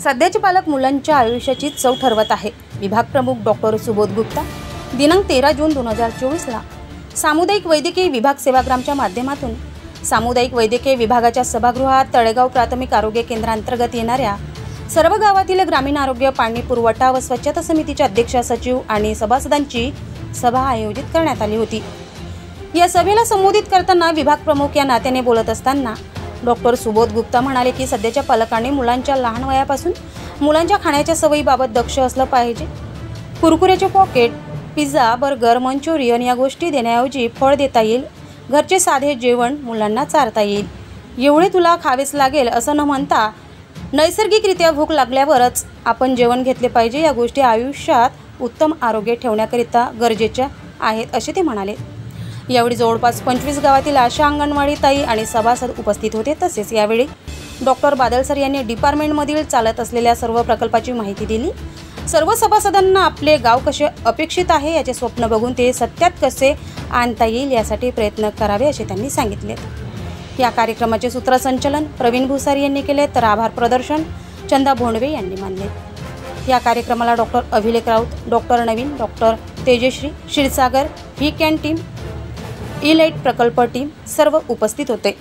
सध्याचे पालक मुलांच्या आयुष्याची चव ठरवत आहे। विभाग प्रमुख डॉक्टर सुबोध गुप्ता दिनांक 13 जून 2024 सामुदायिक वैद्यकीय विभाग सेवाग्रामच्या माध्यमातून सामुदायिक वैद्यकीय विभागाच्या सभागृहात तळेगाव प्राथमिक आरोग्य केंद्रांतर्गत येणाऱ्या सर्व गावातील ग्रामीण आरोग्य पाणी पुरवठा व स्वच्छता समितीचे अध्यक्ष सचिव आणि सभासदांची सभा आयोजित करण्यात आली होती। या सभेला संबोधित करताना विभाग प्रमुख या नात्याने बोलत असताना डॉक्टर सुबोध गुप्ता म्हणाले की सध्याच्या पालकांनी मुलांच्या लहान वयापासून मुलांच्या खाण्याच्या सवयीबाबत दक्ष असलं पाहिजे। कुरकुऱ्याचे पॉकेट, पिझ्झा, बर्गर, मंचुरियन या गोष्टी देण्याऐवजी फळ देता येईल, घरचे साधे जेवण मुलांना चारता येईल। एवढे तुला खावेच लागेल असं न म्हणता नैसर्गिकरित्या भूक लागल्यावरच आपण जेवण घेतले पाहिजे। या गोष्टी आयुष्यात उत्तम आरोग्य ठेवण्याकरिता गरजेच्या आहेत असे ते म्हणाले। यावेळी जवळपास 25 गावातील आशा, अंगणवाडी ताई आणि सभासद उपस्थित होते। तसेच यावेळी डॉक्टर बादल सर यांनी डिपार्टमेंटमधील चालत असलेल्या सर्व प्रकल्पाची माहिती दिली। सर्व सभासदांना आपले गाव कसे अपेक्षित आहे याचे स्वप्न बघून ते सत्यात कसे आणता येईल यासाठी प्रयत्न करावे असे त्यांनी सांगितले। या कार्यक्रमाचे सूत्रसंचालन प्रवीण भुसारी यांनी केले तर आभार प्रदर्शन चंदा भोंडवे यांनी मानले। या कार्यक्रमाला doctor Abhilekh Raut, doctor Naveen, doctor Tejashree Kshirsagar, We Can team, E Light प्रकल्प टीम सर्व उपस्थित होते।